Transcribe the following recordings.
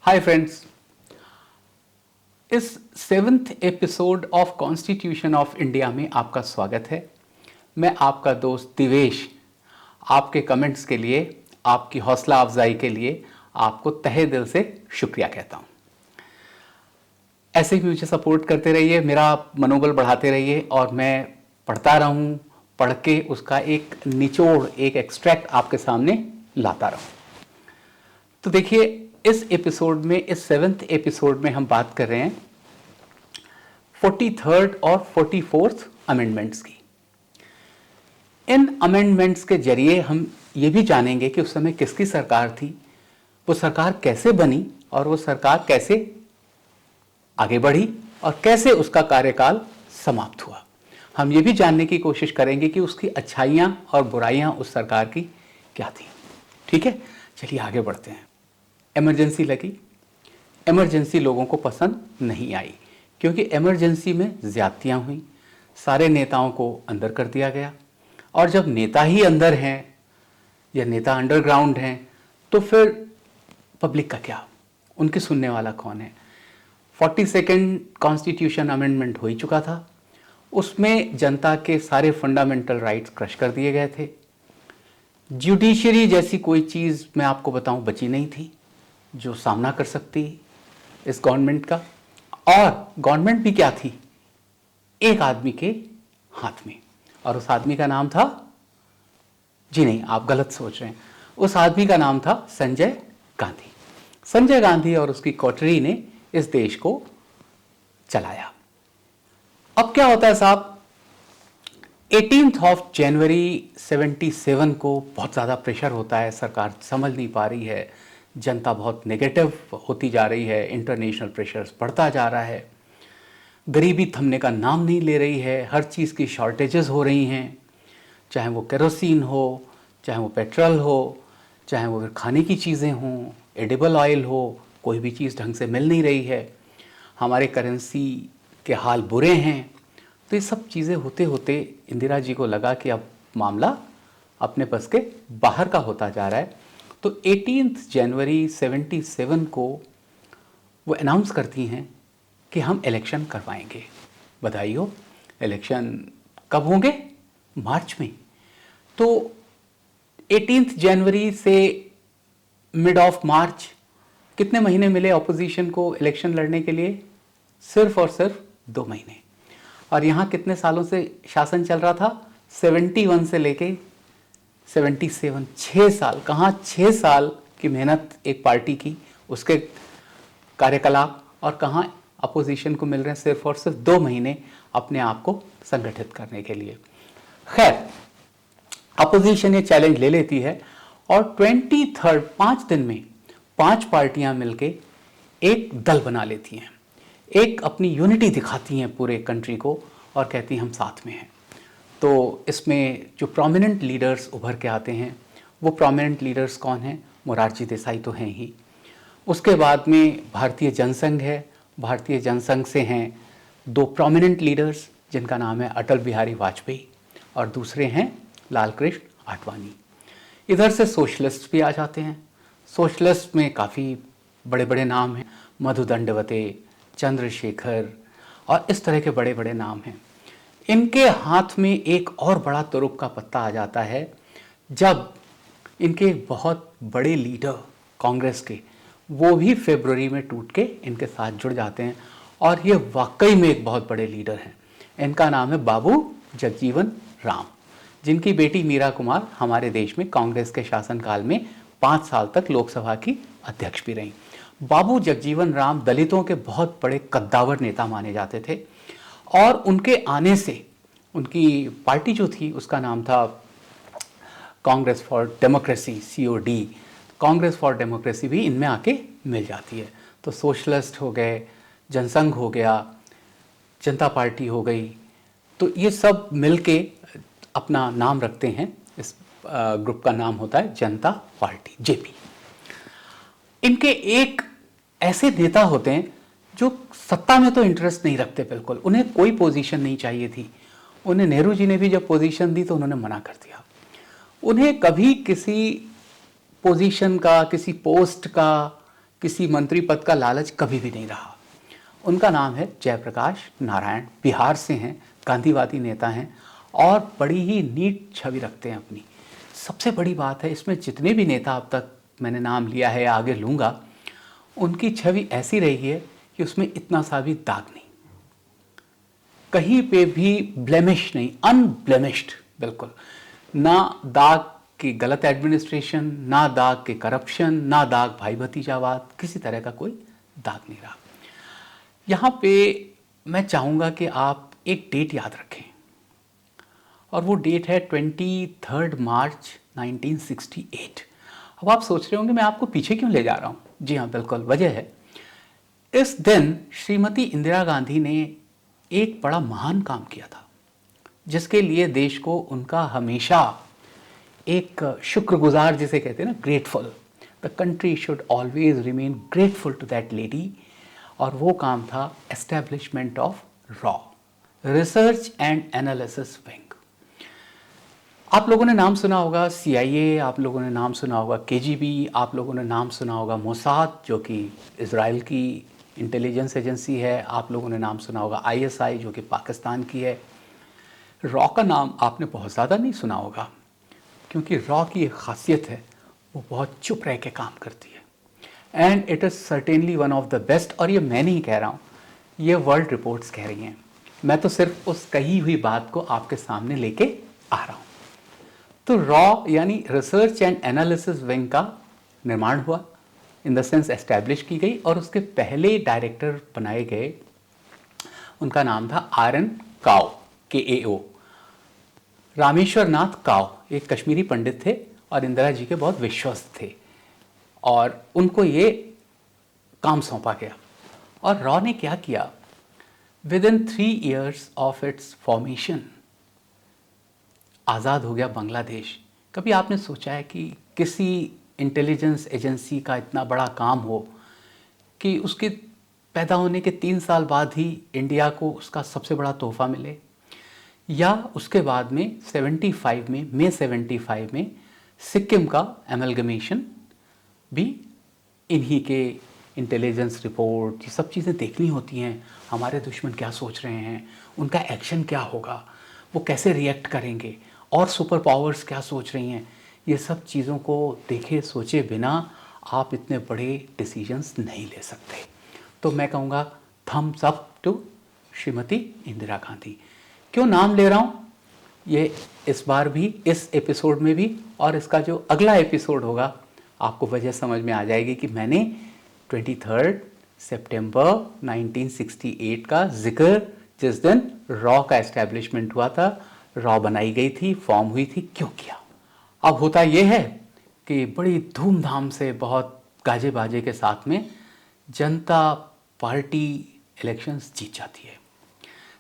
Hi friends, इस 7th episode of constitution of India में आपका स्वागत है। मैं आपका दोस्त दिवेश आपके कमेंट्स के लिए, आपकी हौसला अफजाई के लिए आपको तहे दिल से शुक्रिया कहता हूं। ऐसे ही मुझे सपोर्ट करते रहिए, मेरा मनोबल बढ़ाते रहिए और मैं पढ़ता रहूं, पढ़ के उसका एक निचोड़, एक एक्सट्रैक्ट आपके सामने लाता रहूं। तो देखिए, इस एपिसोड में, इस 7th एपिसोड में हम बात कर रहे हैं 43rd और 44th अमेंडमेंट्स की। इन अमेंडमेंट्स के जरिए हम ये भी जानेंगे कि उस समय किसकी सरकार थी, वो सरकार कैसे बनी और वो सरकार कैसे आगे बढ़ी और कैसे उसका कार्यकाल समाप्त हुआ। हम ये भी जानने की कोशिश करेंगे कि उसकी अच्छाइयाँ और बुराइयाँ उस सरकार की क्या थी। ठीक है, चलिए आगे बढ़ते हैं। इमरजेंसी लगी। इमरजेंसी लोगों को पसंद नहीं आई क्योंकि इमरजेंसी में ज़्यादतियाँ हुई, सारे नेताओं को अंदर कर दिया गया। और जब नेता ही अंदर हैं या नेता अंडरग्राउंड हैं तो फिर पब्लिक का क्या, उनकी सुनने वाला कौन है। 42nd कॉन्स्टिट्यूशन अमेंडमेंट हो ही चुका था, उसमें जनता के सारे फंडामेंटल राइट्स क्रश कर दिए गए थे। जुडिशरी जैसी कोई चीज़ मैं आपको बताऊं बची नहीं थी जो सामना कर सकती इस गवर्नमेंट का। और गवर्नमेंट भी क्या थी, एक आदमी के हाथ में, और उस आदमी का नाम था, जी नहीं, आप गलत सोच रहे हैं, उस आदमी का नाम था संजय गांधी। संजय गांधी और उसकी कोठरी ने इस देश को चलाया। अब क्या होता है साहब, 18th ऑफ जनवरी 77 को बहुत ज़्यादा प्रेशर होता है, सरकार समझ नहीं पा रही है, जनता बहुत नेगेटिव होती जा रही है, इंटरनेशनल प्रेशर्स बढ़ता जा रहा है, गरीबी थमने का नाम नहीं ले रही है, हर चीज़ की शॉर्टेजेस हो रही हैं, चाहे वो केरोसिन हो, चाहे वो पेट्रोल हो, चाहे वो खाने की चीज़ें हों, एडिबल ऑयल हो, कोई भी चीज़ ढंग से मिल नहीं रही है, हमारे करेंसी के हाल बुरे हैं। तो ये सब चीज़ें होते होते इंदिरा जी को लगा कि अब मामला अपने बस के बाहर का होता जा रहा है। तो 18 जनवरी 77 को वो अनाउंस करती हैं कि हम इलेक्शन करवाएंगे। बधाई हो, इलेक्शन कब होंगे? मार्च में। तो 18 जनवरी से मिड ऑफ मार्च कितने महीने मिले ऑपोजिशन को इलेक्शन लड़ने के लिए? सिर्फ और सिर्फ 2 महीने। और यहाँ कितने सालों से शासन चल रहा था? 71 से लेके 77, 6 साल। कहाँ 6 साल की मेहनत एक पार्टी की, उसके कार्यकलाप, और कहाँ अपोजिशन को मिल रहे हैं सिर्फ और सिर्फ 2 महीने अपने आप को संगठित करने के लिए। खैर, अपोजिशन ये चैलेंज ले लेती है और 23rd 5 दिन में 5 पार्टियां मिलके एक दल बना लेती हैं, एक अपनी यूनिटी दिखाती हैं पूरे कंट्री को और कहती हैं हम साथ में हैं। तो इसमें जो प्रोमिनेंट लीडर्स उभर के आते हैं, वो प्रोमिनेंट लीडर्स कौन हैं? मोरारजी देसाई तो हैं ही, उसके बाद में भारतीय जनसंघ है, भारतीय जनसंघ से हैं 2 प्रोमिनेंट लीडर्स जिनका नाम है अटल बिहारी वाजपेयी और दूसरे हैं लाल कृष्ण आडवाणी। इधर से सोशलिस्ट भी आ जाते हैं। सोशलिस्ट में काफ़ी बड़े बड़े नाम हैं, मधु दंडवते, चंद्रशेखर और इस तरह के बड़े बड़े नाम हैं। इनके हाथ में एक और बड़ा तुरुप का पत्ता आ जाता है जब इनके बहुत बड़े लीडर कांग्रेस के, वो भी फरवरी में टूट के इनके साथ जुड़ जाते हैं और ये वाकई में एक बहुत बड़े लीडर हैं। इनका नाम है बाबू जगजीवन राम, जिनकी बेटी मीरा कुमार हमारे देश में कांग्रेस के शासनकाल में 5 साल तक लोकसभा की अध्यक्ष भी रहीं। बाबू जगजीवन राम दलितों के बहुत बड़े कद्दावर नेता माने जाते थे और उनके आने से उनकी पार्टी जो थी उसका नाम था Congress for democracy, COD। Congress for democracy भी इनमें आके मिल जाती है। तो सोशलिस्ट हो गए, जनसंघ हो गया, जनता पार्टी हो गई, तो ये सब मिलके अपना नाम रखते हैं। इस ग्रुप का नाम होता है जनता पार्टी, JP। इनके एक ऐसे नेता होते हैं जो सत्ता में तो इंटरेस्ट नहीं रखते बिल्कुल, उन्हें कोई पोजीशन नहीं चाहिए थी। उन्हें नेहरू जी ने भी जब पोजीशन दी तो उन्होंने मना कर दिया। उन्हें कभी किसी पोजीशन का, किसी पोस्ट का किसी मंत्री पद का लालच कभी भी नहीं रहा। उनका नाम है जयप्रकाश नारायण, बिहार से हैं, गांधीवादी नेता हैं और बड़ी ही नीट छवि रखते हैं अपनी। सबसे बड़ी बात है, इसमें जितने भी नेता अब तक मैंने नाम लिया है, आगे लूँगा, उनकी छवि ऐसी रही है कि उसमें इतना सा भी दाग नहीं, कहीं पे भी ब्लेमिश नहीं, अनब्लेमिश्ड बिल्कुल। ना दाग की गलत एडमिनिस्ट्रेशन, ना दाग के करप्शन, ना दाग भाई भतीजावाद, किसी तरह का कोई दाग नहीं रहा। यहाँ पे मैं चाहूँगा कि आप एक डेट याद रखें और वो डेट है 23 मार्च 1968। अब आप सोच रहे होंगे मैं आपको पीछे क्यों ले जा रहा हूँ। जी हाँ, बिल्कुल वजह है। इस दिन श्रीमती इंदिरा गांधी ने एक बड़ा महान काम किया था, जिसके लिए देश को उनका हमेशा एक शुक्रगुजार, जिसे कहते हैं ना, grateful, the country should always remain grateful to that lady. और वो काम था एस्टेब्लिशमेंट ऑफ रॉ, रिसर्च एंड एनालिसिस विंग। आप लोगों ने नाम सुना होगा CIA, आप लोगों ने नाम सुना होगा KGB, आप लोगों ने नाम सुना होगा मोसाद, जो कि इज़राइल की इंटेलिजेंस एजेंसी है, आप लोगों ने नाम सुना होगा ISI, जो कि पाकिस्तान की है। रॉ का नाम आपने बहुत ज़्यादा नहीं सुना होगा, क्योंकि रॉ की एक खासियत है, वो बहुत चुप रह के काम करती है। And it is certainly one of the best. और ये मैं नहीं कह रहा हूँ, ये वर्ल्ड रिपोर्ट्स कह रही हैं, मैं तो सिर्फ उस कही हुई बात को आपके सामने लेके आ रहा हूँ। तो रॉ यानी रिसर्च एंड एनालिसिस विंग का निर्माण हुआ, इन द सेंस एस्टैब्लिश की गई, और उसके पहले डायरेक्टर बनाए गए, उनका नाम था RN काओ, KAO, रामेश्वर नाथ काओ। एक कश्मीरी पंडित थे और इंदिरा जी के बहुत विश्वस्त थे, और उनको ये काम सौंपा गया। और रॉ ने क्या किया, within 3 years of its formation आज़ाद हो गया बांग्लादेश। कभी आपने सोचा है कि किसी इंटेलिजेंस एजेंसी का इतना बड़ा काम हो कि उसके पैदा होने के 3 साल बाद ही इंडिया को उसका सबसे बड़ा तोहफा मिले, या उसके बाद में 75 में, मई 75 में सिक्किम का एमलगमेशन भी इन्हीं के इंटेलिजेंस रिपोर्ट, ये सब चीज़ें देखनी होती हैं। हमारे दुश्मन क्या सोच रहे हैं, उनका एक्शन क्या होगा, वो कैसे रिएक्ट करेंगे, और सुपर पावर्स क्या सोच रही हैं, ये सब चीज़ों को देखे सोचे बिना आप इतने बड़े डिसीजंस नहीं ले सकते। तो मैं कहूँगा thumbs up to Shrimati Indira Gandhi. क्यों नाम ले रहा हूँ, ये इस बार भी, इस एपिसोड में भी, और इसका जो अगला एपिसोड होगा आपको वजह समझ में आ जाएगी कि मैंने 23 सितंबर 1968 का जिक्र, जिस दिन रॉ का एस्टेब्लिशमेंट हुआ था, रॉ बनाई गई थी, फॉर्म हुई थी, क्यों किया। अब होता यह है कि बड़ी धूमधाम से, बहुत गाजे बाजे के साथ में जनता पार्टी इलेक्शंस जीत जाती है।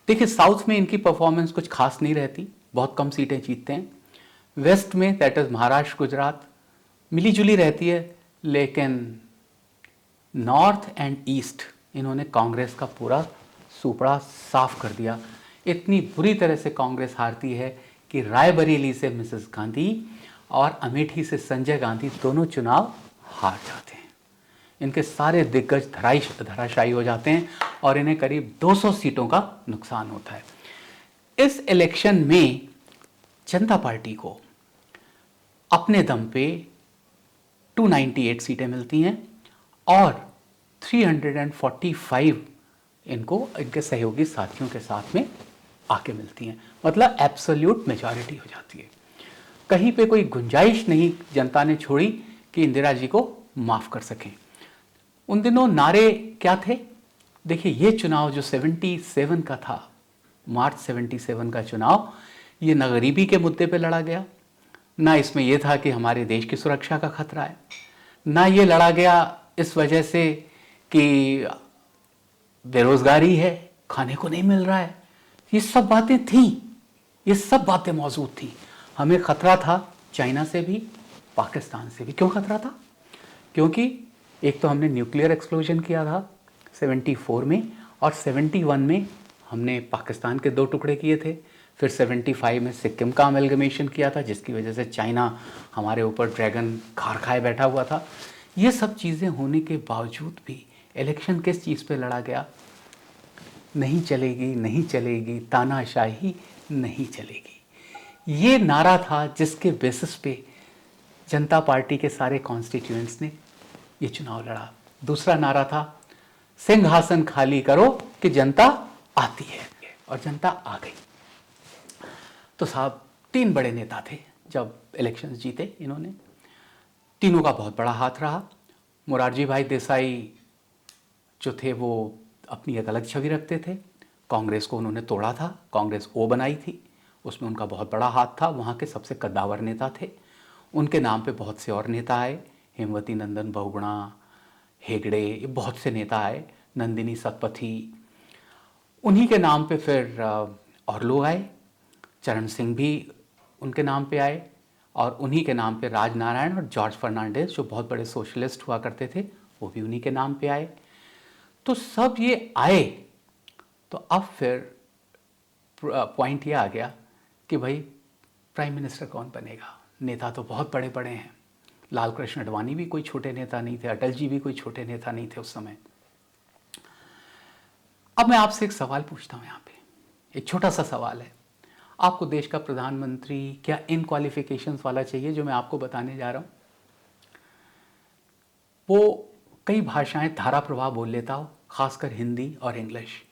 देखिए, साउथ में इनकी परफॉर्मेंस कुछ खास नहीं रहती, बहुत कम सीटें जीतते हैं। वेस्ट में, दैट इज़ महाराष्ट्र, गुजरात, मिली जुली रहती है, लेकिन नॉर्थ एंड ईस्ट इन्होंने कांग्रेस का पूरा सुपड़ा साफ कर दिया। इतनी बुरी तरह से कांग्रेस हारती है कि रायबरेली से मिसेस गांधी और अमेठी से संजय गांधी दोनों चुनाव हार जाते हैं। इनके सारे दिग्गज धराशायी हो जाते हैं और इन्हें करीब 200 सीटों का नुकसान होता है। इस इलेक्शन में जनता पार्टी को अपने दम पे 298 सीटें मिलती हैं और 345 इनको इनके सहयोगी साथियों के साथ में आके मिलती हैं, मतलब एब्सोल्यूट मेजॉरिटी हो जाती है। कहीं पे कोई गुंजाइश नहीं जनता ने छोड़ी कि इंदिरा जी को माफ़ कर सकें। उन दिनों नारे क्या थे, देखिए, ये चुनाव जो 77 का था, मार्च 77 का चुनाव, ये न गरीबी के मुद्दे पे लड़ा गया, ना इसमें यह था कि हमारे देश की सुरक्षा का खतरा है, ना ये लड़ा गया इस वजह से कि बेरोजगारी है, खाने को नहीं मिल रहा है। ये सब बातें थीं, ये सब बातें मौजूद थीं। हमें खतरा था चाइना से भी, पाकिस्तान से भी। क्यों खतरा था? क्योंकि एक तो हमने न्यूक्लियर एक्सप्लोजन किया था 74 में, और 71 में हमने पाकिस्तान के 2 टुकड़े किए थे। फिर 75 में सिक्किम का अमेलगमेशन किया था, जिसकी वजह से चाइना हमारे ऊपर ड्रैगन खार खाए बैठा हुआ था। ये सब चीज़ें होने के बावजूद भी इलेक्शन किस चीज़ पे लड़ा गया? नहीं चलेगी, नहीं चलेगी, तानाशाही नहीं चलेगी। ये नारा था जिसके बेसिस पे जनता पार्टी के सारे कॉन्स्टिट्यूएंट्स ने ये चुनाव लड़ा। दूसरा नारा था सिंहासन खाली करो कि जनता आती है, और जनता आ गई। तो साहब 3 बड़े नेता थे जब इलेक्शंस जीते इन्होंने। तीनों का बहुत बड़ा हाथ रहा। मोरारजी भाई देसाई जो थे वो अपनी एक अलग छवि रखते थे। कांग्रेस को उन्होंने तोड़ा था, कांग्रेस ओ बनाई थी, उसमें उनका बहुत बड़ा हाथ था। वहाँ के सबसे कद्दावर नेता थे। उनके नाम पे बहुत से और नेता आए, हेमवती नंदन बहुगुणा, हेगड़े, ये बहुत से नेता आए, नंदिनी सतपथी। उन्हीं के नाम पे फिर और लोग आए, चरण सिंह भी उनके नाम पे आए, और उन्हीं के नाम पे राजनारायण और जॉर्ज फर्नांडिस जो बहुत बड़े सोशलिस्ट हुआ करते थे वो भी उन्हीं के नाम पे आए। तो सब ये आए। तो अब फिर पॉइंट ये आ गया कि भाई प्राइम मिनिस्टर कौन बनेगा? नेता तो बहुत बड़े बड़े हैं। लाल कृष्ण आडवाणी भी कोई छोटे नेता नहीं थे, अटल जी भी कोई छोटे नेता नहीं थे उस समय। अब मैं आपसे एक सवाल पूछता हूँ यहाँ पे, एक छोटा सा सवाल है। आपको देश का प्रधानमंत्री क्या इन क्वालिफिकेशंस वाला चाहिए जो मैं आपको बताने जा रहा हूँ? वो कई भाषाएं धारा प्रवाह बोल लेता हो, खासकर हिंदी और इंग्लिश।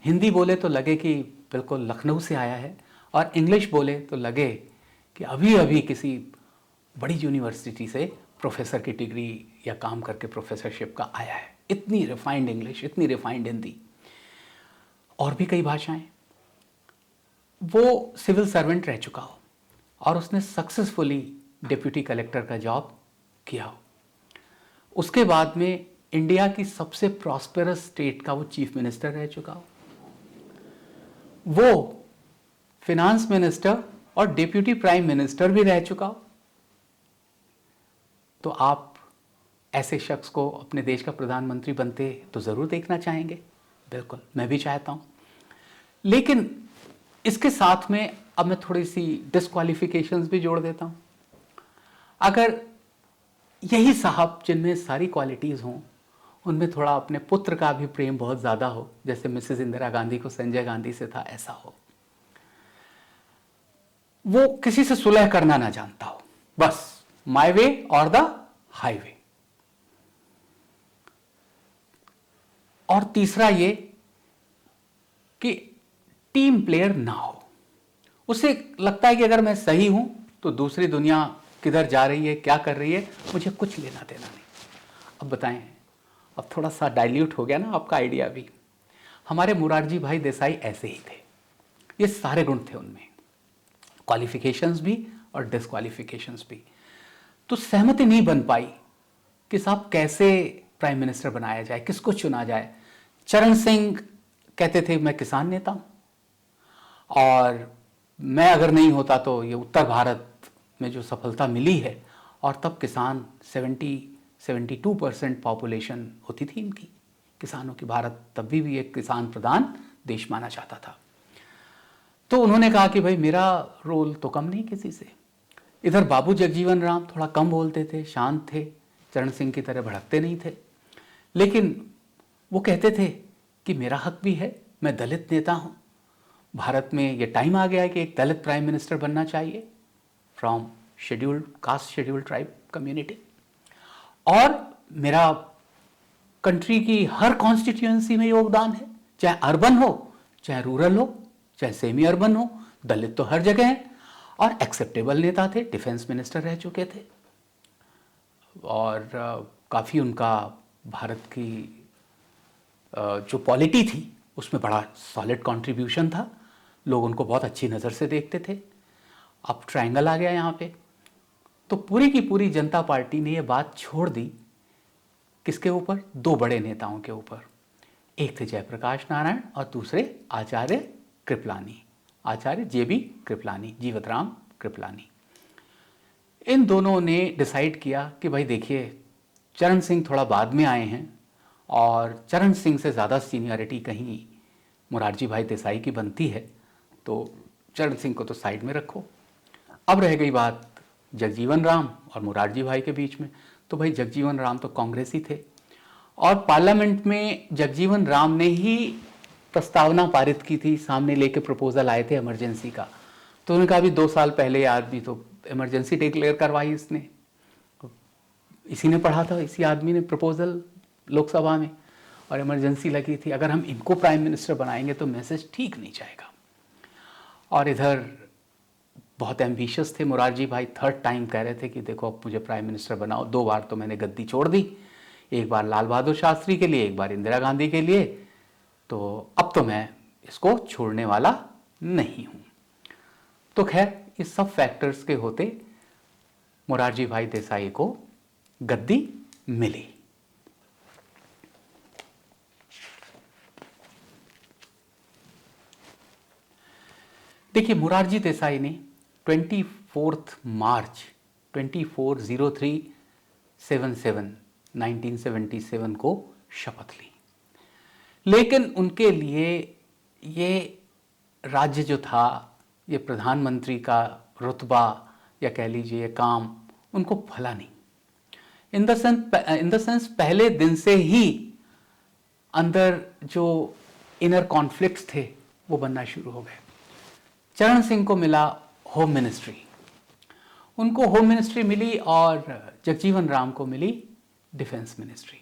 हिंदी बोले तो लगे कि बिल्कुल लखनऊ से आया है, और इंग्लिश बोले तो लगे कि अभी अभी किसी बड़ी यूनिवर्सिटी से प्रोफेसर की डिग्री या काम करके प्रोफेसरशिप का आया है। इतनी रिफाइंड इंग्लिश, इतनी रिफाइंड हिंदी, और भी कई भाषाएं। वो सिविल सर्वेंट रह चुका हो और उसने सक्सेसफुली डिप्यूटी कलेक्टर का जॉब किया हो। उसके बाद में इंडिया की सबसे प्रॉस्पेरस स्टेट का वो चीफ मिनिस्टर रह चुका हो। वो फिनांस मिनिस्टर और डिप्यूटी प्राइम मिनिस्टर भी रह चुका हो। तो आप ऐसे शख्स को अपने देश का प्रधानमंत्री बनते तो ज़रूर देखना चाहेंगे। बिल्कुल, मैं भी चाहता हूँ। लेकिन इसके साथ में अब मैं थोड़ी सी डिस्क्वालिफिकेशंस भी जोड़ देता हूँ। अगर यही साहब जिनमें सारी क्वालिटीज़ हों, उनमें थोड़ा अपने पुत्र का भी प्रेम बहुत ज़्यादा हो, जैसे मिसेस इंदिरा गांधी को संजय गांधी से था, ऐसा हो, वो किसी से सुलह करना ना जानता हो, बस माय वे और द हाईवे। और तीसरा ये कि टीम प्लेयर ना हो। उसे लगता है कि अगर मैं सही हूं तो दूसरी दुनिया किधर जा रही है, क्या कर रही है, मुझे कुछ लेना देना नहीं। अब बताएं, अब थोड़ा सा डाइल्यूट हो गया ना आपका आइडिया भी। हमारे मोरारजी भाई देसाई ऐसे ही थे। ये सारे गुण थे उनमें, क्वालिफिकेशंस भी और डिस्क्वालिफिकेशंस भी। तो सहमति नहीं बन पाई कि साहब कैसे प्राइम मिनिस्टर बनाया जाए, किसको चुना जाए। चरण सिंह कहते थे मैं किसान नेता हूं, और मैं अगर नहीं होता तो ये उत्तर भारत में जो सफलता मिली है, और तब किसान 72% पॉपुलेशन होती थी इनकी, किसानों की। भारत तब भी एक किसान प्रधान देश माना जाता था। तो उन्होंने कहा कि भाई मेरा रोल तो कम नहीं किसी से। इधर बाबू जगजीवन राम थोड़ा कम बोलते थे, शांत थे, चरण सिंह की तरह भड़कते नहीं थे, लेकिन वो कहते थे कि मेरा हक भी है, मैं दलित नेता हूं, भारत में ये टाइम आ गया है कि एक दलित प्राइम मिनिस्टर बनना चाहिए from scheduled caste, scheduled tribe community, और मेरा कंट्री की हर कॉन्स्टिट्यूएंसी में योगदान है, चाहे अर्बन हो, चाहे रूरल हो, चाहे सेमी अर्बन हो, दलित तो हर जगह हैं। और एक्सेप्टेबल नेता थे, डिफेंस मिनिस्टर रह चुके थे, और काफ़ी उनका भारत की जो पॉलिटी थी उसमें बड़ा सॉलिड कंट्रीब्यूशन था। लोग उनको बहुत अच्छी नज़र से देखते थे। अब ट्रायंगल आ गया यहाँ पे। तो पूरी की पूरी जनता पार्टी ने ये बात छोड़ दी किसके ऊपर? 2 बड़े नेताओं के ऊपर। एक थे जयप्रकाश नारायण और दूसरे आचार्य कृपलानी, आचार्य जेबी कृपलानी, जीवतराम कृपलानी। इन दोनों ने डिसाइड किया कि भाई देखिए, चरण सिंह थोड़ा बाद में आए हैं, और चरण सिंह से ज़्यादा सीनियरिटी कहीं मोरारजी भाई देसाई की बनती है, तो चरण सिंह को तो साइड में रखो। अब रह गई बात जगजीवन राम और मोरारजी भाई के बीच में। तो भाई जगजीवन राम तो कांग्रेसी थे, और पार्लियामेंट में जगजीवन राम ने ही प्रस्तावना पारित की थी, सामने लेके प्रपोजल आए थे इमरजेंसी का। तो उन्होंने कहा अभी 2 साल पहले आदमी तो इमरजेंसी डिक्लेयर करवाई इसने, इसी ने पढ़ा था, इसी आदमी ने प्रपोजल लोकसभा में, और इमरजेंसी लगी थी। अगर हम इनको प्राइम मिनिस्टर बनाएंगे तो मैसेज ठीक नहीं जाएगा। और इधर बहुत एम्बिशियस थे मोरारजी भाई, 3rd टाइम कह रहे थे कि देखो अब मुझे प्राइम मिनिस्टर बनाओ। 2 बार तो मैंने गद्दी छोड़ दी, एक बार लाल बहादुर शास्त्री के लिए, एक बार इंदिरा गांधी के लिए, तो अब तो मैं इसको छोड़ने वाला नहीं हूं। तो खैर इस सब फैक्टर्स के होते मोरारजी भाई देसाई को गद्दी मिली। देखिए मोरारजी देसाई ने 24 मार्च 1977 को शपथ ली। लेकिन उनके लिए ये राज्य जो था, ये प्रधानमंत्री का रुतबा या कह लीजिए काम, उनको फला नहीं। इन द सेंस पहले दिन से ही अंदर जो इनर कॉन्फ्लिक्ट्स थे वो बनना शुरू हो गए। चरण सिंह को मिला होम मिनिस्ट्री, उनको होम मिनिस्ट्री मिली, और जगजीवन राम को मिली डिफेंस मिनिस्ट्री।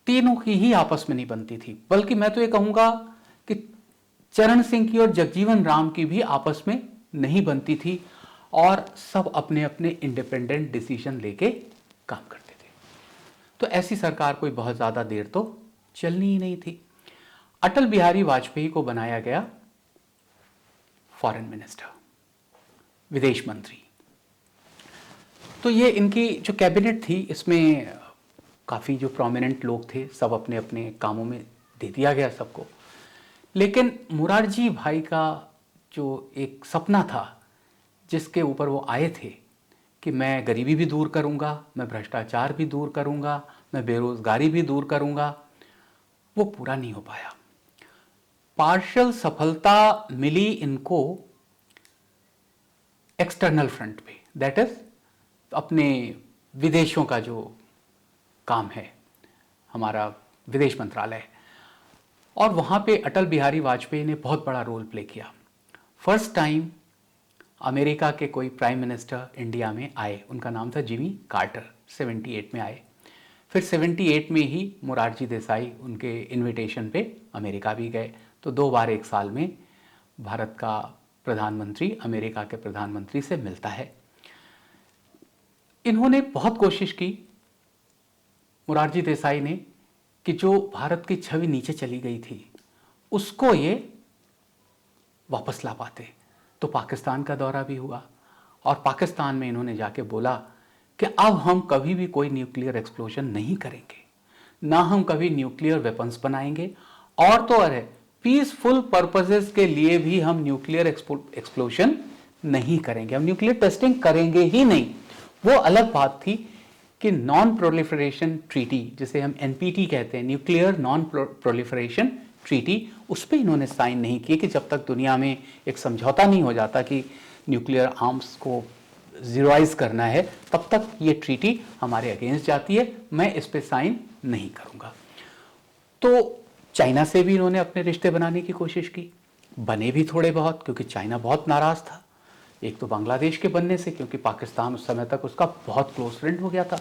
तीनों की ही आपस में नहीं बनती थी, बल्कि मैं तो ये कहूंगा कि चरण सिंह की और जगजीवन राम की भी आपस में नहीं बनती थी, और सब अपने अपने इंडिपेंडेंट डिसीजन लेके काम करते थे। तो ऐसी सरकार कोई बहुत ज़्यादा देर तो चलनी ही नहीं थी। अटल बिहारी वाजपेयी को बनाया गया फॉरेन मिनिस्टर, विदेश मंत्री। तो ये इनकी जो कैबिनेट थी, इसमें काफ़ी जो प्रोमिनेंट लोग थे, सब अपने अपने कामों में दे दिया गया सबको। लेकिन मोरारजी भाई का जो एक सपना था, जिसके ऊपर वो आए थे कि मैं गरीबी भी दूर करूंगा, मैं भ्रष्टाचार भी दूर करूंगा, मैं बेरोजगारी भी दूर करूंगा, वो पूरा नहीं हो पाया। पार्शियल सफलता मिली इनको एक्सटर्नल फ्रंट पे, दैट इज अपने विदेशों का जो काम है, हमारा विदेश मंत्रालय, और वहाँ पे अटल बिहारी वाजपेयी ने बहुत बड़ा रोल प्ले किया। फर्स्ट टाइम अमेरिका के कोई प्राइम मिनिस्टर इंडिया में आए, उनका नाम था जिमी कार्टर, 78 में आए। फिर 78 में ही मोरारजी देसाई उनके इनविटेशन पे अमेरिका भी गए। तो 2 बार 1 साल में भारत का प्रधानमंत्री अमेरिका के प्रधानमंत्री से मिलता है। इन्होंने बहुत कोशिश की, मोरारजी देसाई ने, कि जो भारत की छवि नीचे चली गई थी उसको ये वापस ला पाते। तो पाकिस्तान का दौरा भी हुआ, और पाकिस्तान में इन्होंने जाके बोला कि अब हम कभी भी कोई न्यूक्लियर एक्सप्लोजन नहीं करेंगे, ना हम कभी न्यूक्लियर वेपन्स बनाएंगे, और तो और है पीसफुल पर्पसेस के लिए भी हम न्यूक्लियर एक्सप्लोजन नहीं करेंगे, हम न्यूक्लियर टेस्टिंग करेंगे ही नहीं। वो अलग बात थी कि नॉन प्रोलिफरेशन ट्रीटी, जिसे हम एनपीटी कहते हैं, न्यूक्लियर नॉन प्रोलिफरेशन ट्रीटी, उस पर इन्होंने साइन नहीं किए कि जब तक दुनिया में एक समझौता नहीं हो जाता कि न्यूक्लियर आर्म्स को जीरोइज करना है, तब तक ये ट्रीटी हमारे अगेंस्ट जाती है, मैं इस पर साइन नहीं करूँगा। तो चाइना से भी इन्होंने अपने रिश्ते बनाने की कोशिश की, बने भी थोड़े बहुत, क्योंकि चाइना बहुत नाराज़ था। एक तो बांग्लादेश के बनने से, क्योंकि पाकिस्तान उस समय तक उसका बहुत क्लोज फ्रेंड हो गया था,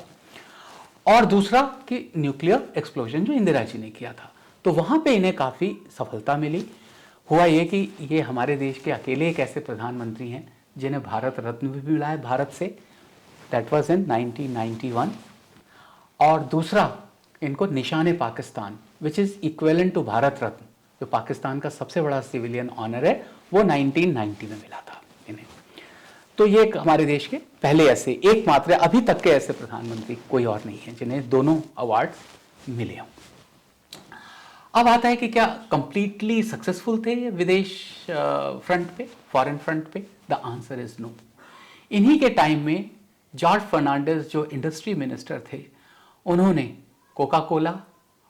और दूसरा कि न्यूक्लियर एक्सप्लोजन जो इंदिरा जी ने किया था। तो वहाँ पे इन्हें काफ़ी सफलता मिली। हुआ ये कि ये हमारे देश के अकेले एक ऐसे प्रधानमंत्री हैं जिन्हें भारत रत्न भी मिला है भारत से, दैट वाज इन 1991। और दूसरा, इनको Nishan Pakistan which is equivalent to Bharat Ratna, जो पाकिस्तान का सबसे बड़ा सिविलियन ऑनर है, वो 1990 में मिला था इन्हें। तो ये हमारे देश के पहले ऐसे एकमात्र, अभी तक के ऐसे प्रधानमंत्री कोई और नहीं है जिन्हें दोनों अवार्ड्स मिले हों। अब आता है कि क्या कंप्लीटली सक्सेसफुल थे विदेश फ्रंट पे, फॉरेन फ्रंट पे? The answer is no. इन्हीं के टाइम में जॉर्ज फर्नांडिस जो इंडस्ट्री मिनिस्टर थे, उन्होंने कोका कोला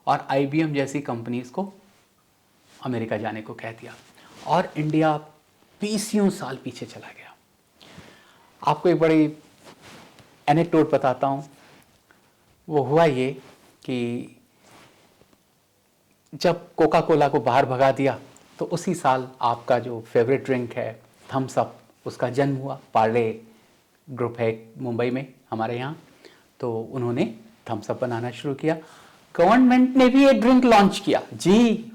और IBM जैसी कंपनीज को अमेरिका जाने को कह दिया, और इंडिया 20 साल पीछे चला गया। आपको एक बड़ी एनेक्डोट बताता हूँ। वो हुआ ये कि जब कोका कोला को बाहर भगा दिया तो उसी साल आपका जो फेवरेट ड्रिंक है थम्स अप, उसका जन्म हुआ। पार्ले ग्रुप है मुंबई में हमारे यहाँ, तो उन्होंने थम्स अप बनाना शुरू किया। गवर्नमेंट ने भी एक ड्रिंक लॉन्च किया जी।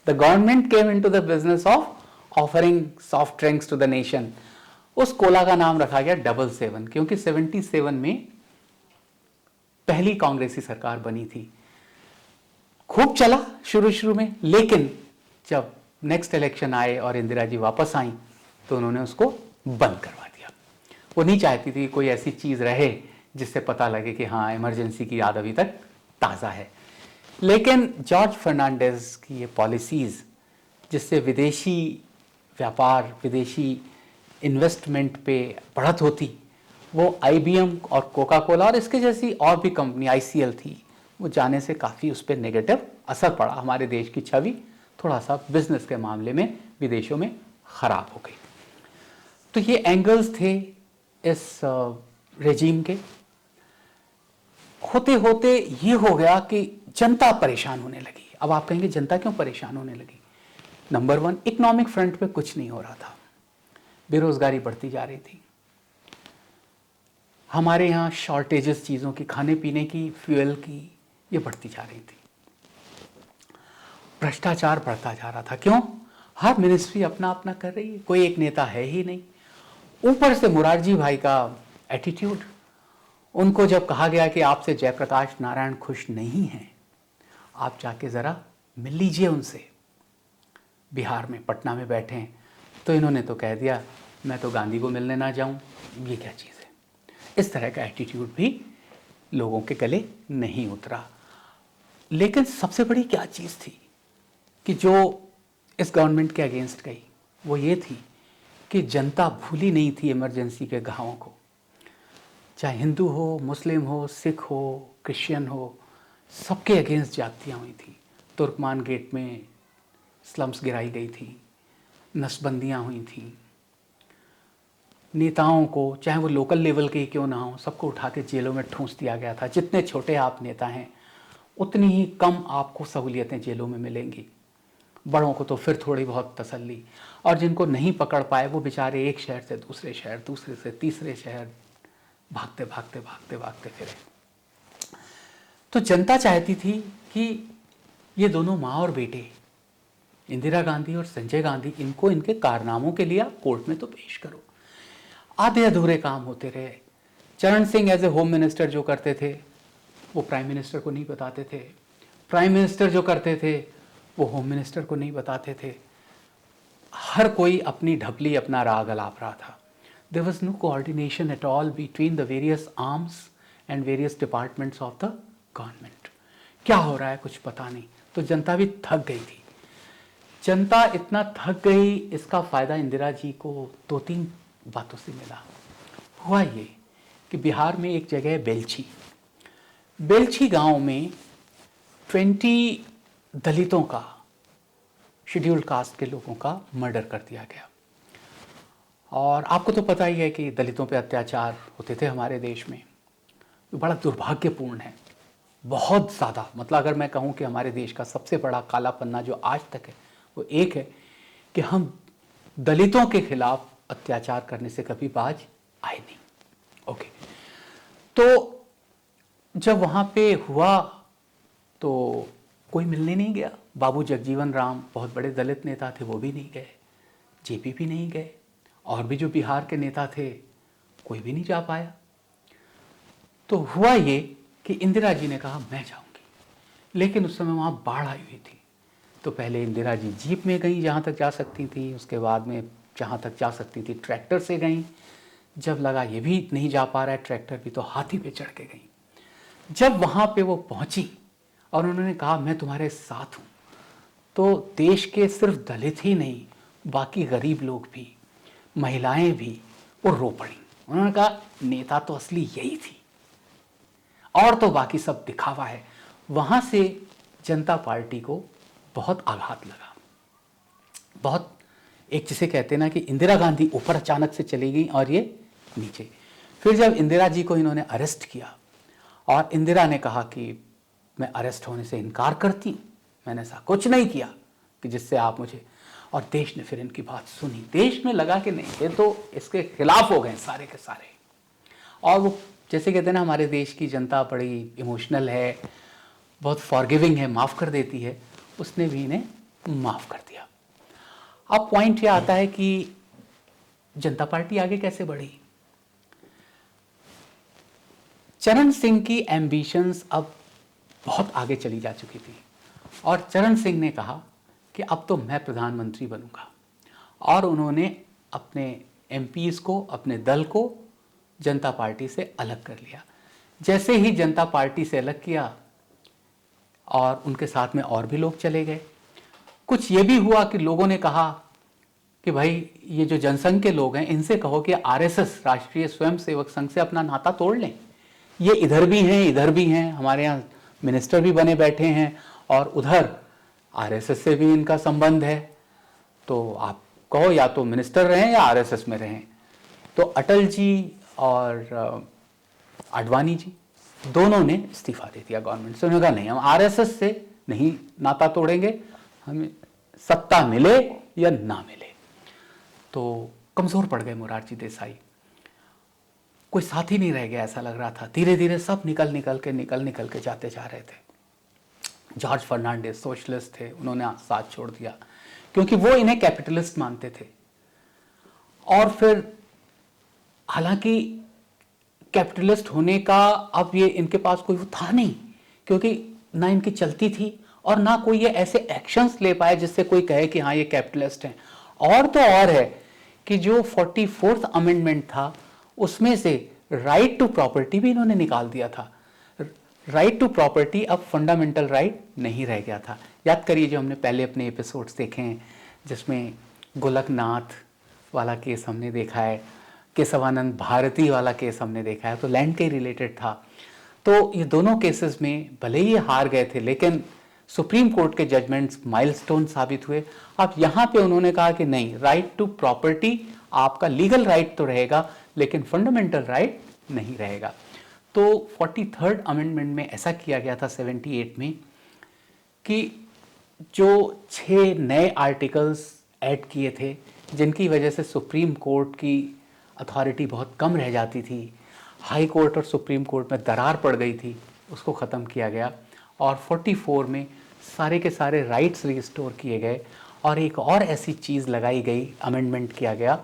The government came into the business of offering soft drinks to the nation. उस कोला का नाम रखा गया 77, क्योंकि 77 में पहली कांग्रेसी सरकार बनी थी। खूब चला शुरू शुरू में, लेकिन जब नेक्स्ट इलेक्शन आए और इंदिरा जी वापस आई तो उन्होंने उसको बंद करवा दिया। वो नहीं चाहती थी कोई ऐसी चीज़ रहे जिससे पता लगे कि हाँ इमरजेंसी की याद अभी तक ताज़ा है। लेकिन जॉर्ज फर्नांडिस की ये पॉलिसीज़, जिससे विदेशी व्यापार, विदेशी इन्वेस्टमेंट पे बढ़त होती, वो आईबीएम और कोका कोला और इसके जैसी और भी कंपनी आईसीएल थी, वो जाने से काफ़ी उस पर नेगेटिव असर पड़ा। हमारे देश की छवि थोड़ा सा बिजनेस के मामले में विदेशों में ख़राब हो गई। तो ये एंगल्स थे इस रेजीम के। होते होते ये हो गया कि जनता परेशान होने लगी। अब आप कहेंगे जनता क्यों परेशान होने लगी? नंबर 1, इकोनॉमिक फ्रंट पे कुछ नहीं हो रहा था, बेरोजगारी बढ़ती जा रही थी। हमारे यहाँ शॉर्टेजेस चीज़ों की, खाने पीने की, फ्यूल की, ये बढ़ती जा रही थी। भ्रष्टाचार बढ़ता जा रहा था। क्यों? हर मिनिस्ट्री अपना अपना कर रही है, कोई एक नेता है ही नहीं। ऊपर से मुरारजी भाई का एटीट्यूड, उनको जब कहा गया कि आपसे जयप्रकाश नारायण खुश नहीं हैं, आप जाके ज़रा मिल लीजिए उनसे, बिहार में पटना में बैठे हैं, तो इन्होंने तो कह दिया मैं तो गांधी को मिलने ना जाऊं, ये क्या चीज़ है। इस तरह का एटीट्यूड भी लोगों के गले नहीं उतरा। लेकिन सबसे बड़ी क्या चीज़ थी कि जो इस गवर्नमेंट के अगेंस्ट गई, वो ये थी कि जनता भूली नहीं थी इमरजेंसी के घावों को। चाहे हिंदू हो, मुस्लिम हो, सिख हो, क्रिश्चियन हो, सबके अगेंस्ट जातियाँ हुई थी। तुर्कमान गेट में स्लम्स गिराई गई थी, नसबंदियाँ हुई थी। नेताओं को, चाहे वो लोकल लेवल के ही क्यों ना हो, सबको उठा के जेलों में ठूंस दिया गया था। जितने छोटे आप नेता हैं उतनी ही कम आपको सहूलियतें जेलों में मिलेंगी। बड़ों को तो फिर थोड़ी बहुत तसल्ली, और जिनको नहीं पकड़ पाए वो बेचारे एक शहर से दूसरे शहर, दूसरे से तीसरे शहर भागते भागते भागते भागते फिरे। तो जनता चाहती थी कि ये दोनों माँ और बेटे, इंदिरा गांधी और संजय गांधी, इनको इनके कारनामों के लिए आप कोर्ट में तो पेश करो। आधे अधूरे काम होते रहे। Charan Singh as a home minister जो करते थे वो प्राइम मिनिस्टर को नहीं बताते थे, प्राइम मिनिस्टर जो करते थे वो होम मिनिस्टर को नहीं बताते थे। हर कोई अपनी ढपली, अपना राग अलाप रहा था। There was no coordination at all between the various arms and various departments of the government. क्या हो रहा है कुछ पता नहीं। तो जनता भी थक गई थी। जनता इतना थक गई, इसका फ़ायदा इंदिरा जी को 2-3 बातों से मिला। हुआ ये कि बिहार में एक जगह बेलछी, बेलछी गांव में 20 दलितों का, शेड्यूल्ड कास्ट के लोगों का मर्डर कर दिया गया। और आपको तो पता ही है कि दलितों पे अत्याचार होते थे हमारे देश में। तो बड़ा दुर्भाग्यपूर्ण है, बहुत ज़्यादा। मतलब अगर मैं कहूँ कि हमारे देश का सबसे बड़ा काला पन्ना जो आज तक है वो एक है कि हम दलितों के खिलाफ अत्याचार करने से कभी बाज आए नहीं। ओके, तो जब वहाँ पे हुआ तो कोई मिलने नहीं गया। बाबू जगजीवन राम बहुत बड़े दलित नेता थे, वो भी नहीं गए, जेपी भी नहीं गए, और भी जो बिहार के नेता थे कोई भी नहीं जा पाया। तो हुआ ये कि इंदिरा जी ने कहा मैं जाऊंगी, लेकिन उस समय वहाँ बाढ़ आई हुई थी। तो पहले इंदिरा जी जीप में गई जहाँ तक जा सकती थी, उसके बाद में जहाँ तक जा सकती थी ट्रैक्टर से गई। जब लगा ये भी नहीं जा पा रहा है ट्रैक्टर भी, तो हाथी पे चढ़ के गई। जब वहाँ पे वो पहुँची और उन्होंने कहा मैं तुम्हारे साथ हूँ, तो देश के सिर्फ दलित ही नहीं, बाकी गरीब लोग भी, महिलाएं भी वो रो पड़ी। उन्होंने कहा नेता तो असली यही थी, और तो बाकी सब दिखावा है। वहाँ से जनता पार्टी को बहुत आघात लगा, बहुत, एक जिसे कहते हैं ना कि इंदिरा गांधी ऊपर अचानक से चली गई और ये नीचे। फिर जब इंदिरा जी को इन्होंने अरेस्ट किया और इंदिरा ने कहा कि मैं अरेस्ट होने से इनकार करती हूँ, मैंने ऐसा कुछ नहीं किया कि जिससे आप मुझे, और देश ने फिर इनकी बात सुनी। देश में लगा कि नहीं, ये तो इसके खिलाफ हो गए सारे के सारे। और वो जैसे कहते हैं ना, हमारे देश की जनता बड़ी इमोशनल है, बहुत फॉरगिविंग है, माफ़ कर देती है, उसने भी इन्हें माफ़ कर दिया। अब पॉइंट ये आता है कि जनता पार्टी आगे कैसे बढ़ी। चरण सिंह की एम्बिशंस अब बहुत आगे चली जा चुकी थी और चरण सिंह ने कहा कि अब तो मैं प्रधानमंत्री बनूंगा, और उन्होंने अपने एमपीज़ को, अपने दल को जनता पार्टी से अलग कर लिया। जैसे ही जनता पार्टी से अलग किया और उनके साथ में और भी लोग चले गए। कुछ ये भी हुआ कि लोगों ने कहा कि भाई ये जो जनसंघ के लोग हैं, इनसे कहो कि आरएसएस, राष्ट्रीय स्वयंसेवक संघ से अपना नाता तोड़ लें। ये इधर भी हैं, इधर भी हैं, हमारे यहाँ मिनिस्टर भी बने बैठे हैं और उधर आरएसएस से भी इनका संबंध है, तो आप कहो या तो मिनिस्टर रहें या आरएसएस में रहें। तो अटल जी और आडवाणी जी दोनों ने इस्तीफा दे दिया गवर्नमेंट से। उन्होंने कहा नहीं, हम आरएसएस से नहीं नाता तोड़ेंगे, हमें सत्ता मिले या ना मिले। तो कमज़ोर पड़ गए मोरारजी देसाई, कोई साथी नहीं रह गया ऐसा लग रहा था। धीरे धीरे सब निकल के जाते जा रहे थे। जॉर्ज फर्नांडिस सोशलिस्ट थे, उन्होंने साथ छोड़ दिया क्योंकि वो इन्हें कैपिटलिस्ट मानते थे। और फिर हालांकि कैपिटलिस्ट होने का अब ये इनके पास कोई वो था नहीं, क्योंकि ना इनकी चलती थी और ना कोई ये ऐसे एक्शंस ले पाए जिससे कोई कहे कि हाँ ये कैपिटलिस्ट हैं। और तो और है कि जो 44th अमेंडमेंट था उसमें से राइट टू प्रॉपर्टी भी इन्होंने निकाल दिया था। राइट टू प्रॉपर्टी अब फंडामेंटल राइट नहीं रह गया था। याद करिए जो हमने पहले अपने एपिसोड्स देखे हैं जिसमें गोलकनाथ वाला केस हमने देखा है, केशवानंद भारती वाला केस हमने देखा है, तो लैंड के रिलेटेड था। तो ये दोनों केसेस में भले ही हार गए थे लेकिन सुप्रीम कोर्ट के जजमेंट्स माइलस्टोन साबित हुए। अब यहाँ पे उन्होंने कहा कि नहीं, राइट टू प्रॉपर्टी आपका लीगल राइट तो रहेगा लेकिन फंडामेंटल राइट नहीं रहेगा। तो 43rd अमेंडमेंट में ऐसा किया गया था 78 में कि जो 6 नए आर्टिकल्स ऐड किए थे जिनकी वजह से सुप्रीम कोर्ट की अथॉरिटी बहुत कम रह जाती थी, हाई कोर्ट और सुप्रीम कोर्ट में दरार पड़ गई थी, उसको ख़त्म किया गया। और 44 में सारे के सारे राइट्स रिस्टोर किए गए। और एक और ऐसी चीज़ लगाई गई, अमेंडमेंट किया गया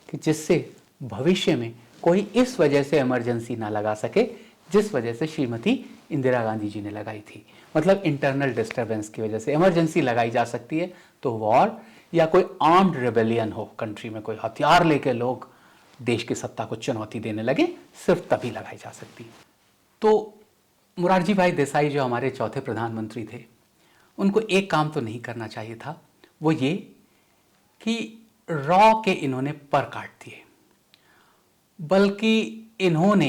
कि जिससे भविष्य में कोई इस वजह से इमरजेंसी ना लगा सके जिस वजह से श्रीमती इंदिरा गांधी जी ने लगाई थी। मतलब इंटरनल डिस्टर्बेंस की वजह से इमरजेंसी लगाई जा सकती है, तो वॉर या कोई आर्म्ड रेबेलियन हो, कंट्री में कोई हथियार लेके लोग देश की सत्ता को चुनौती देने लगे, सिर्फ तभी लगाई जा सकती है। तो मोरारजी भाई देसाई जो हमारे चौथे प्रधानमंत्री थे, उनको एक काम तो नहीं करना चाहिए था, वो ये कि रॉ के इन्होंने पर काट दिए, बल्कि इन्होंने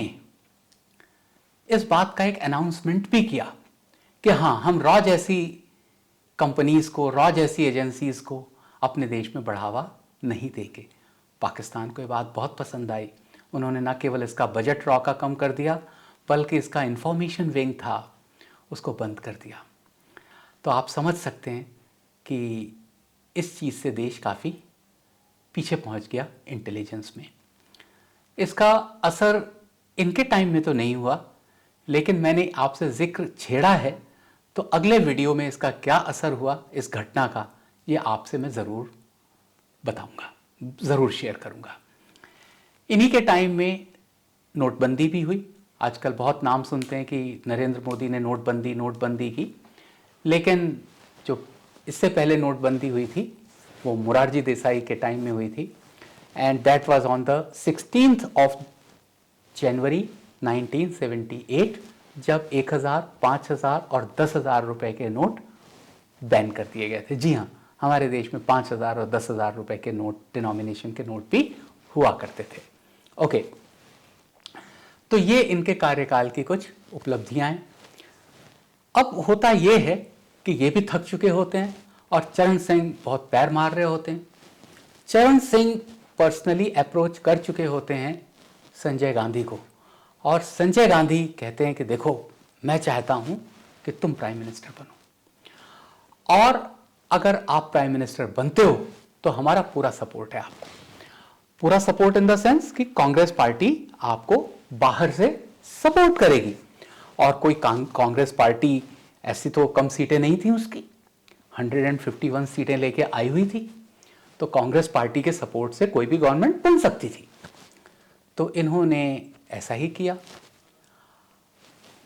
इस बात का एक अनाउंसमेंट भी किया कि हाँ, हम रॉ जैसी कंपनीज़ को, रॉ जैसी एजेंसीज़ को अपने देश में बढ़ावा नहीं देंगे। पाकिस्तान को ये बात बहुत पसंद आई। उन्होंने न केवल इसका बजट रॉ का कम कर दिया बल्कि इसका इंफॉर्मेशन विंग था उसको बंद कर दिया। तो आप समझ सकते हैं कि इस चीज़ से देश काफ़ी पीछे पहुंच गया इंटेलिजेंस में। इसका असर इनके टाइम में तो नहीं हुआ, लेकिन मैंने आपसे जिक्र छेड़ा है तो अगले वीडियो में इसका क्या असर हुआ इस घटना का, ये आपसे मैं ज़रूर बताऊंगा, ज़रूर शेयर करूंगा। इन्हीं के टाइम में नोटबंदी भी हुई। आजकल बहुत नाम सुनते हैं कि नरेंद्र मोदी ने नोटबंदी की, लेकिन जो इससे पहले नोटबंदी हुई थी वो मोरारजी देसाई के टाइम में हुई थी। And that was on the 16th of January 1978, जब 1000, 5000 और 10,000 रुपए के नोट बैन कर दिए गए थे। जी हाँ, हमारे देश में 5000 और 10,000 रुपए के नोट, डिनोमिनेशन के नोट भी हुआ करते थे। ओके, तो ये इनके कार्यकाल की कुछ उपलब्धियां हैं। अब होता ये है कि ये भी थक चुके होते हैं और चरण सिंह बहुत पैर मार रहे होते हैं। चरण सिंह पर्सनली अप्रोच कर चुके होते हैं संजय गांधी को, और संजय गांधी कहते हैं कि देखो मैं चाहता हूं कि तुम प्राइम मिनिस्टर बनो, और अगर आप प्राइम मिनिस्टर बनते हो तो हमारा पूरा सपोर्ट है आपको। पूरा सपोर्ट इन द सेंस कि कांग्रेस पार्टी आपको बाहर से सपोर्ट करेगी, और कोई कांग्रेस पार्टी ऐसी तो कम सीटें नहीं थी उसकी, 151 सीटें लेके आई हुई थी, तो कांग्रेस पार्टी के सपोर्ट से कोई भी गवर्नमेंट बन सकती थी। तो इन्होंने ऐसा ही किया।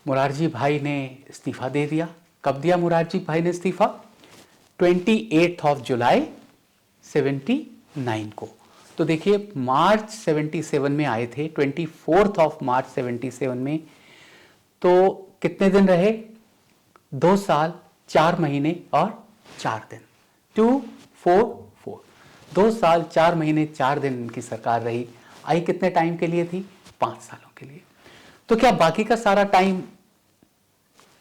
मुरारजी भाई ने इस्तीफा दे दिया। कब दिया मुरारजी भाई ने इस्तीफा? 28 जुलाई 79 को। तो देखिए मार्च 77 में आए थे, 24 मार्च 77 में, तो कितने दिन रहे? 2 साल 4 महीने और 4 दिन, 244, 2 साल 4 महीने 4 दिन इनकी सरकार रही। आई कितने टाइम के लिए थी? 5 सालों के लिए। तो क्या बाकी का सारा टाइम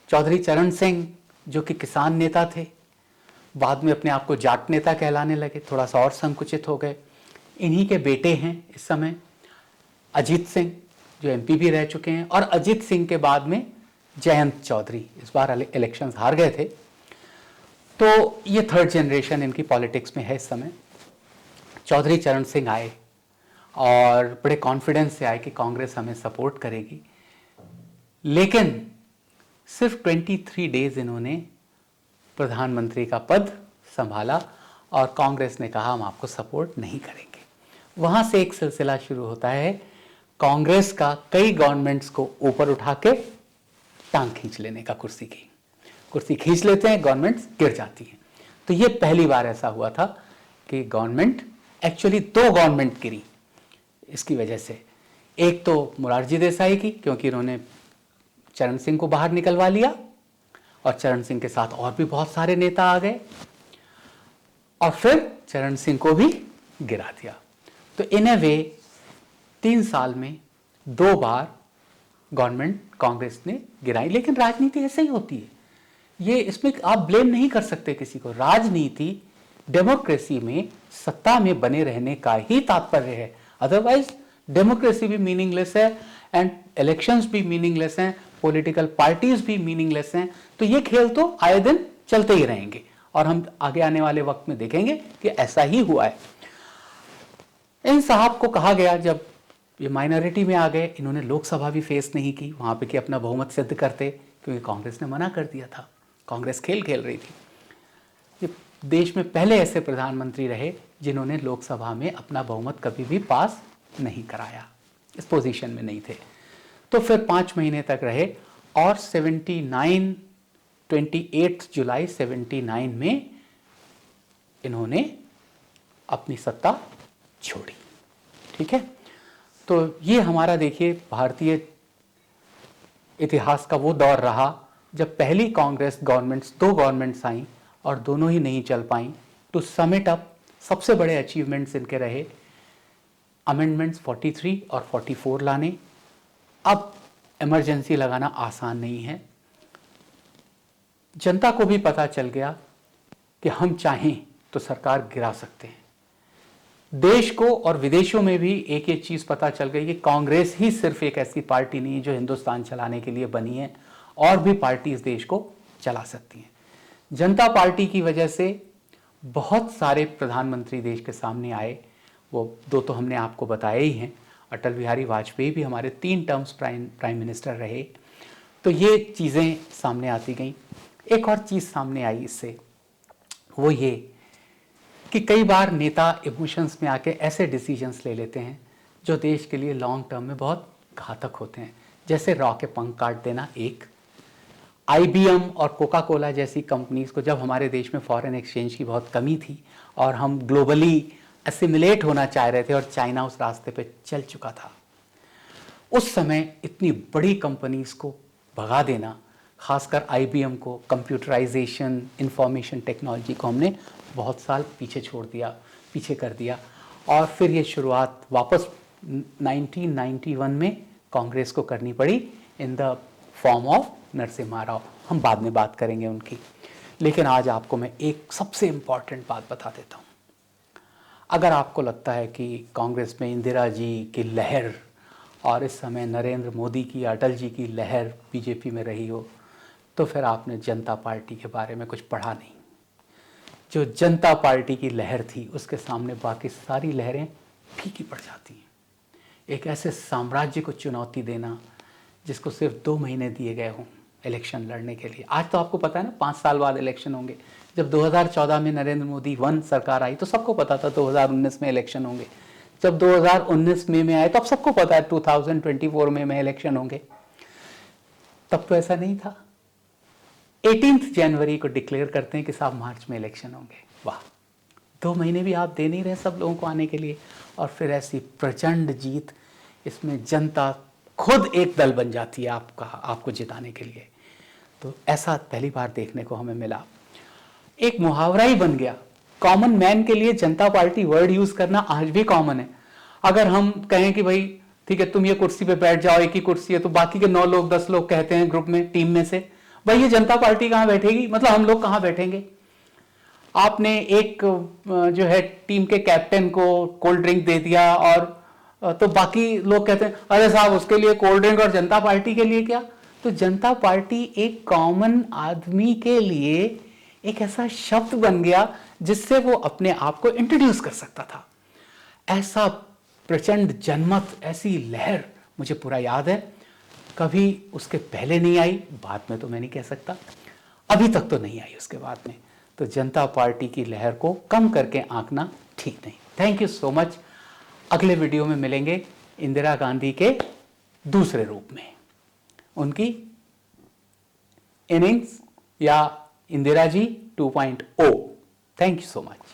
चौधरी चरण सिंह, जो कि किसान नेता थे, बाद में अपने आप को जाट नेता कहलाने लगे, थोड़ा सा और संकुचित हो गए, इन्हीं के बेटे हैं इस समय अजीत सिंह, जो एमपी भी रह चुके हैं, और अजीत सिंह के बाद में जयंत चौधरी इस बार इलेक्शंस हार गए थे। तो ये थर्ड जनरेशन इनकी पॉलिटिक्स में है इस समय। चौधरी चरण सिंह आए और बड़े कॉन्फिडेंस से आए कि कांग्रेस हमें सपोर्ट करेगी, लेकिन सिर्फ 23 डेज इन्होंने प्रधानमंत्री का पद संभाला और कांग्रेस ने कहा हम आपको सपोर्ट नहीं करेंगे। वहां से एक सिलसिला शुरू होता है कांग्रेस का कई गवर्नमेंट्स को ऊपर उठा के टांग खींच लेने का, कुर्सी खींच लेते हैं, गवर्नमेंट्स गिर जाती हैं। तो ये पहली बार ऐसा हुआ था कि गवर्नमेंट, एक्चुअली 2 गवर्नमेंट गिरी इसकी वजह से। एक तो मोरारजी देसाई की, क्योंकि इन्होंने चरण सिंह को बाहर निकलवा लिया, और चरण सिंह के साथ और भी बहुत सारे नेता आ गए, और फिर चरण सिंह को भी गिरा दिया। तो इन ए वे 3 साल में 2 बार गवर्नमेंट कांग्रेस ने गिराई। लेकिन राजनीति ऐसे ही होती है, ये इसमें आप ब्लेम नहीं कर सकते किसी को। राजनीति डेमोक्रेसी में सत्ता में बने रहने का ही तात्पर्य है, अदरवाइज डेमोक्रेसी भी मीनिंगलेस है एंड इलेक्शंस भी मीनिंगलेस हैं, पॉलिटिकल पार्टीज भी मीनिंगलेस हैं। तो ये खेल तो आए दिन चलते ही रहेंगे, और हम आगे आने वाले वक्त में देखेंगे कि ऐसा ही हुआ है। इन साहब को कहा गया, जब ये माइनॉरिटी में आ गए, इन्होंने लोकसभा भी फेस नहीं की वहां पे कि अपना बहुमत सिद्ध करते, क्योंकि कांग्रेस ने मना कर दिया था। कांग्रेस खेल खेल रही थी। ये देश में पहले ऐसे प्रधानमंत्री रहे जिन्होंने लोकसभा में अपना बहुमत कभी भी पास नहीं कराया, इस पोजीशन में नहीं थे। तो फिर 5 महीने तक रहे, और 28 जुलाई 79 में इन्होंने अपनी सत्ता छोड़ी। ठीक है, तो ये हमारा देखिए भारतीय इतिहास का वो दौर रहा जब पहली कांग्रेस गवर्नमेंट्स, 2 गवर्नमेंट्स आई और दोनों ही नहीं चल पाई। टू सम इट अप, सबसे बड़े अचीवमेंट्स इनके रहे अमेंडमेंट्स 43 और 44 लाने। अब इमरजेंसी लगाना आसान नहीं है। जनता को भी पता चल गया कि हम चाहें तो सरकार गिरा सकते हैं। देश को और विदेशों में भी एक एक चीज पता चल गई कि कांग्रेस ही सिर्फ एक ऐसी पार्टी नहीं है जो हिंदुस्तान चलाने के लिए बनी है, और भी पार्टी इस देश को चला सकती हैं। जनता पार्टी की वजह से बहुत सारे प्रधानमंत्री देश के सामने आए। वो 2 तो हमने आपको बताए ही हैं। अटल बिहारी वाजपेयी भी हमारे 3 टर्म्स प्राइम मिनिस्टर रहे। तो ये चीज़ें सामने आती गई। एक और चीज़ सामने आई इससे, वो ये कि कई बार नेता इमोशंस में आके ऐसे डिसीजंस ले लेते हैं जो देश के लिए लॉन्ग टर्म में बहुत घातक होते हैं। जैसे रॉ के पंख काट देना। एक IBM और कोका कोला जैसी कंपनीज को, जब हमारे देश में फॉरेन एक्सचेंज की बहुत कमी थी और हम ग्लोबली एसिमिलेट होना चाह रहे थे और चाइना उस रास्ते पे चल चुका था, उस समय इतनी बड़ी कंपनीज को भगा देना, खासकर IBM को, कंप्यूटराइजेशन, इंफॉर्मेशन टेक्नोलॉजी को हमने बहुत साल पीछे कर दिया। और फिर ये शुरुआत वापस 1991 में कांग्रेस को करनी पड़ी in the form of Narasimha Rao. हम बाद में बात करेंगे उनकी, लेकिन आज आपको मैं एक सबसे इम्पॉर्टेंट बात बता देता हूँ। अगर आपको लगता है कि कांग्रेस में इंदिरा जी की लहर और इस समय नरेंद्र मोदी की, अटल जी की लहर बीजेपी में रही हो, तो फिर आपने जनता पार्टी के बारे में कुछ पढ़ा नहीं। जो जनता पार्टी की लहर थी उसके सामने बाकी सारी लहरें फीकी पड़ जाती हैं। एक ऐसे साम्राज्य को चुनौती देना जिसको सिर्फ 2 महीने दिए गए हों इलेक्शन लड़ने के लिए। आज तो आपको पता है ना 5 साल बाद इलेक्शन होंगे। जब 2014 में नरेंद्र मोदी 1 सरकार आई तो सबको पता था 2019 में इलेक्शन होंगे। जब 2019 में आए तो अब सबको पता है 2024 में इलेक्शन होंगे। तब तो ऐसा नहीं था। 18 जनवरी को डिक्लेयर करते हैं कि साहब मार्च में इलेक्शन होंगे। वाह, 2 महीने भी आप दे नहीं रहे सब लोगों को आने के लिए, और फिर ऐसी प्रचंड जीत। इसमें जनता खुद एक दल बन जाती है आपको जिताने के लिए। तो ऐसा पहली बार देखने को हमें मिला। एक मुहावरा ही बन गया। कॉमन मैन के लिए जनता पार्टी वर्ड यूज करना आज भी कॉमन है। अगर हम कहें कि भाई ठीक है तुम ये कुर्सी पे बैठ जाओ, एक ही कुर्सी है, तो बाकी के 9 लोग 10 लोग कहते हैं ग्रुप में, टीम में से, भाई ये जनता पार्टी कहां बैठेगी, मतलब हम लोग कहां बैठेंगे। आपने एक जो है टीम के कैप्टन को कोल्ड ड्रिंक दे दिया, और तो बाकी लोग कहते हैं अरे साहब उसके लिए कोल्ड ड्रिंक और जनता पार्टी के लिए क्या। तो जनता पार्टी एक कॉमन आदमी के लिए एक ऐसा शब्द बन गया जिससे वो अपने आप को इंट्रोड्यूस कर सकता था। ऐसा प्रचंड जनमत, ऐसी लहर मुझे पूरा याद है। कभी उसके पहले नहीं आई, बाद में तो मैं नहीं कह सकता, अभी तक तो नहीं आई उसके बाद में। तो जनता पार्टी की लहर को कम करके आंकना ठीक नहीं। Thank you so much. अगले वीडियो में मिलेंगे इंदिरा गांधी के दूसरे रूप में, उनकी इनिंग्स या Indira ji 2.0। Thank you so much.